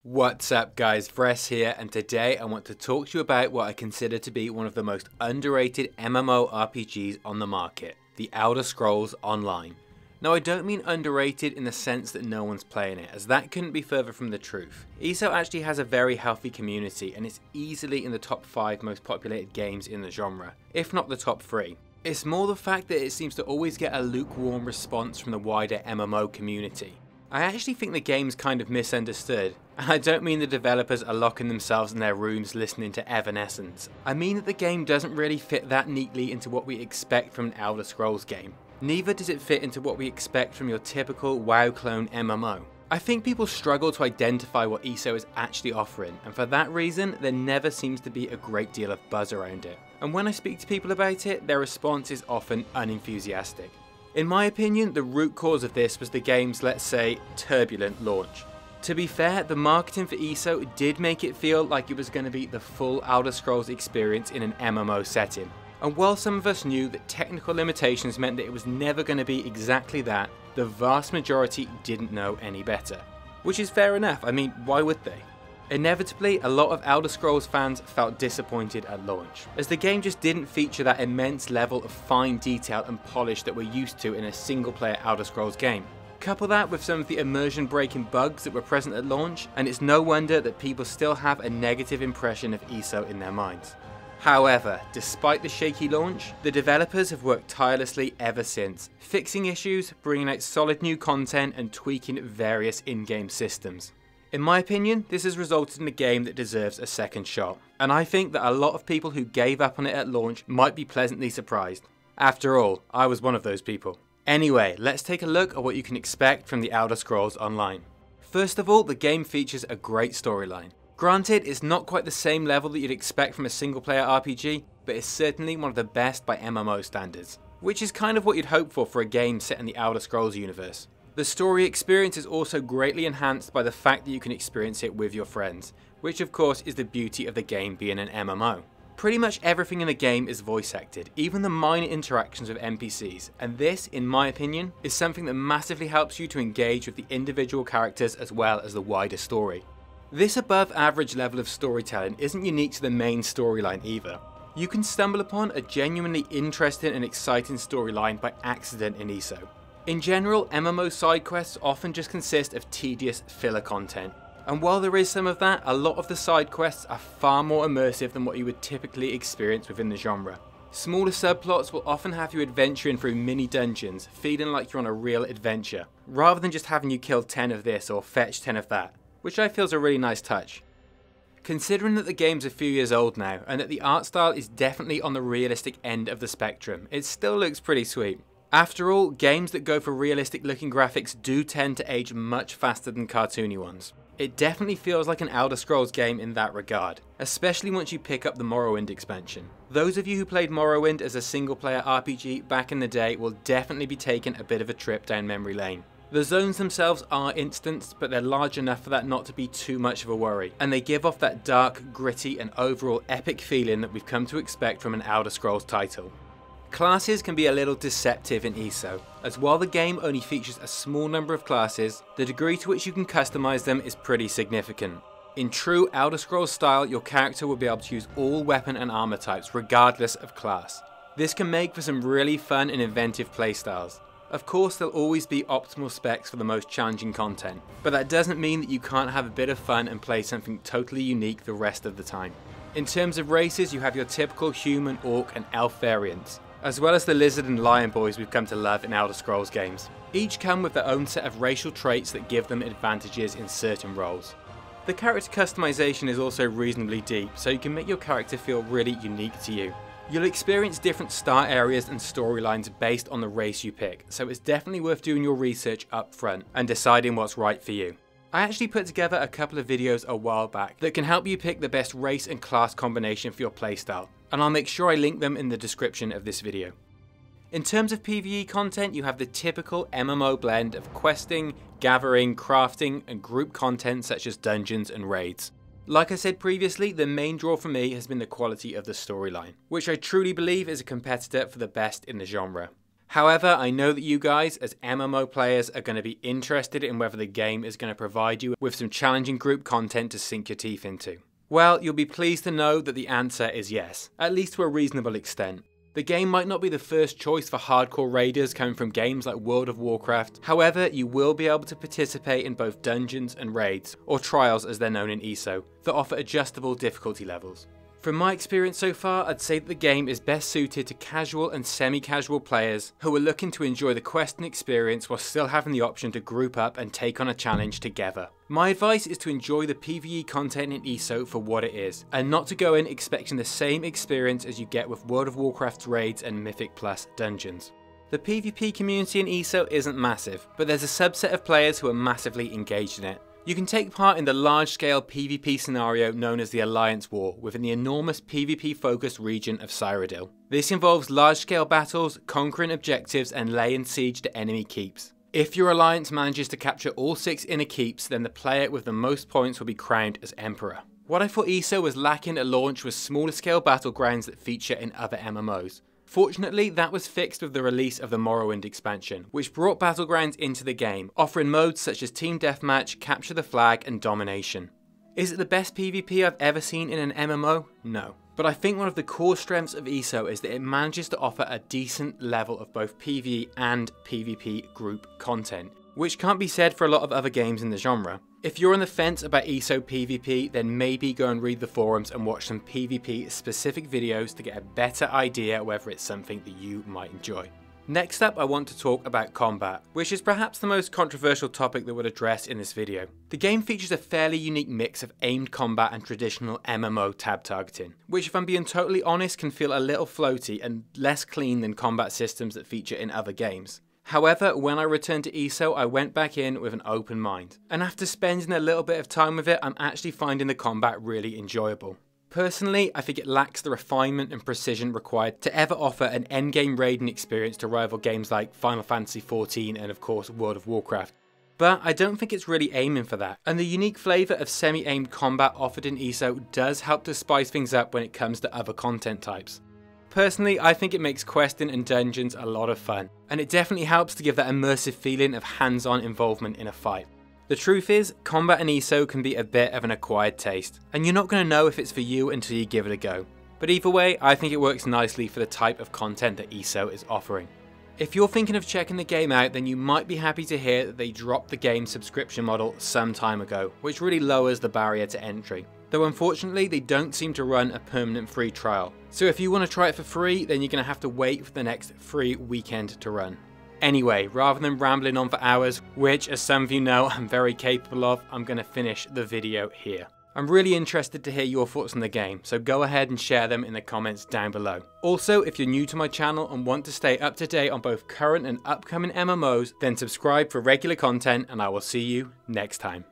What's up guys, Vress here, and today I want to talk to you about what I consider to be one of the most underrated MMORPGs on the market, The Elder Scrolls Online. Now I don't mean underrated in the sense that no one's playing it, as that couldn't be further from the truth. ESO actually has a very healthy community and it's easily in the top 5 most populated games in the genre, if not the top 3. It's more the fact that it seems to always get a lukewarm response from the wider MMO community. I actually think the game's kind of misunderstood, and I don't mean the developers are locking themselves in their rooms listening to Evanescence. I mean that the game doesn't really fit that neatly into what we expect from an Elder Scrolls game. Neither does it fit into what we expect from your typical WoW clone MMO. I think people struggle to identify what ESO is actually offering, and for that reason there never seems to be a great deal of buzz around it. And when I speak to people about it, their response is often unenthusiastic. In my opinion, the root cause of this was the game's, let's say, turbulent launch. To be fair, the marketing for ESO did make it feel like it was going to be the full Elder Scrolls experience in an MMO setting. And while some of us knew that technical limitations meant that it was never going to be exactly that, the vast majority didn't know any better. Which is fair enough, I mean, why would they? Inevitably, a lot of Elder Scrolls fans felt disappointed at launch, as the game just didn't feature that immense level of fine detail and polish that we're used to in a single-player Elder Scrolls game. Couple that with some of the immersion-breaking bugs that were present at launch, and it's no wonder that people still have a negative impression of ESO in their minds. However, despite the shaky launch, the developers have worked tirelessly ever since, fixing issues, bringing out solid new content, and tweaking various in-game systems. In my opinion, this has resulted in a game that deserves a second shot, and I think that a lot of people who gave up on it at launch might be pleasantly surprised. After all, I was one of those people. Anyway, let's take a look at what you can expect from The Elder Scrolls Online. First of all, the game features a great storyline. Granted, it's not quite the same level that you'd expect from a single-player RPG, but it's certainly one of the best by MMO standards, which is kind of what you'd hope for a game set in the Elder Scrolls universe. The story experience is also greatly enhanced by the fact that you can experience it with your friends, which of course is the beauty of the game being an MMO. Pretty much everything in the game is voice acted, even the minor interactions with NPCs, and this, in my opinion, is something that massively helps you to engage with the individual characters as well as the wider story. This above average level of storytelling isn't unique to the main storyline either. You can stumble upon a genuinely interesting and exciting storyline by accident in ESO. In general, MMO side quests often just consist of tedious filler content, and while there is some of that, a lot of the side quests are far more immersive than what you would typically experience within the genre. Smaller subplots will often have you adventuring through mini dungeons, feeling like you're on a real adventure, rather than just having you kill 10 of this or fetch 10 of that, which I feel is a really nice touch. Considering that the game's a few years old now, and that the art style is definitely on the realistic end of the spectrum, it still looks pretty sweet. After all, games that go for realistic looking graphics do tend to age much faster than cartoony ones. It definitely feels like an Elder Scrolls game in that regard, especially once you pick up the Morrowind expansion. Those of you who played Morrowind as a single player RPG back in the day will definitely be taking a bit of a trip down memory lane. The zones themselves are instanced, but they're large enough for that not to be too much of a worry, and they give off that dark, gritty and overall epic feeling that we've come to expect from an Elder Scrolls title. Classes can be a little deceptive in ESO, as while the game only features a small number of classes, the degree to which you can customize them is pretty significant. In true Elder Scrolls style, your character will be able to use all weapon and armor types regardless of class. This can make for some really fun and inventive playstyles. Of course, there'll always be optimal specs for the most challenging content, but that doesn't mean that you can't have a bit of fun and play something totally unique the rest of the time. In terms of races, you have your typical human, orc and elf variants, as well as the lizard and lion boys we've come to love in Elder Scrolls games. Each come with their own set of racial traits that give them advantages in certain roles. The character customization is also reasonably deep, so you can make your character feel really unique to you. You'll experience different start areas and storylines based on the race you pick, so it's definitely worth doing your research up front and deciding what's right for you. I actually put together a couple of videos a while back that can help you pick the best race and class combination for your playstyle, and I'll make sure I link them in the description of this video. In terms of PvE content, you have the typical MMO blend of questing, gathering, crafting, and group content such as dungeons and raids. Like I said previously, the main draw for me has been the quality of the storyline, which I truly believe is a competitor for the best in the genre. However, I know that you guys, as MMO players, are going to be interested in whether the game is going to provide you with some challenging group content to sink your teeth into. Well, you'll be pleased to know that the answer is yes, at least to a reasonable extent. The game might not be the first choice for hardcore raiders coming from games like World of Warcraft, however, you will be able to participate in both dungeons and raids, or trials as they're known in ESO, that offer adjustable difficulty levels. From my experience so far, I'd say that the game is best suited to casual and semi-casual players who are looking to enjoy the questing experience while still having the option to group up and take on a challenge together. My advice is to enjoy the PvE content in ESO for what it is, and not to go in expecting the same experience as you get with World of Warcraft's raids and Mythic Plus dungeons. The PvP community in ESO isn't massive, but there's a subset of players who are massively engaged in it. You can take part in the large-scale PvP scenario known as the Alliance War within the enormous PvP-focused region of Cyrodiil. This involves large-scale battles, conquering objectives, and laying siege to enemy keeps. If your alliance manages to capture all 6 inner keeps, then the player with the most points will be crowned as Emperor. What I thought ESO was lacking at launch was smaller-scale battlegrounds that feature in other MMOs. Fortunately, that was fixed with the release of the Morrowind expansion, which brought Battlegrounds into the game, offering modes such as Team Deathmatch, Capture the Flag, and Domination. Is it the best PvP I've ever seen in an MMO? No. But I think one of the core strengths of ESO is that it manages to offer a decent level of both PvE and PvP group content, which can't be said for a lot of other games in the genre. If you're on the fence about ESO PvP, then maybe go and read the forums and watch some PvP specific videos to get a better idea whether it's something that you might enjoy. Next up, I want to talk about combat, which is perhaps the most controversial topic that we'll address in this video. The game features a fairly unique mix of aimed combat and traditional MMO tab targeting, which if I'm being totally honest can feel a little floaty and less clean than combat systems that feature in other games. However, when I returned to ESO, I went back in with an open mind, and after spending a little bit of time with it, I'm actually finding the combat really enjoyable. Personally, I think it lacks the refinement and precision required to ever offer an endgame raiding experience to rival games like Final Fantasy XIV and of course World of Warcraft. But I don't think it's really aiming for that, and the unique flavour of semi-aimed combat offered in ESO does help to spice things up when it comes to other content types. Personally, I think it makes questing and dungeons a lot of fun, and it definitely helps to give that immersive feeling of hands-on involvement in a fight. The truth is, combat in ESO can be a bit of an acquired taste, and you're not going to know if it's for you until you give it a go. But either way, I think it works nicely for the type of content that ESO is offering. If you're thinking of checking the game out, then you might be happy to hear that they dropped the game subscription model some time ago, which really lowers the barrier to entry. Though unfortunately, they don't seem to run a permanent free trial. So if you want to try it for free, then you're going to have to wait for the next free weekend to run. Anyway, rather than rambling on for hours, which as some of you know I'm very capable of, I'm going to finish the video here. I'm really interested to hear your thoughts on the game, so go ahead and share them in the comments down below. Also, if you're new to my channel and want to stay up to date on both current and upcoming MMOs, then subscribe for regular content and I will see you next time.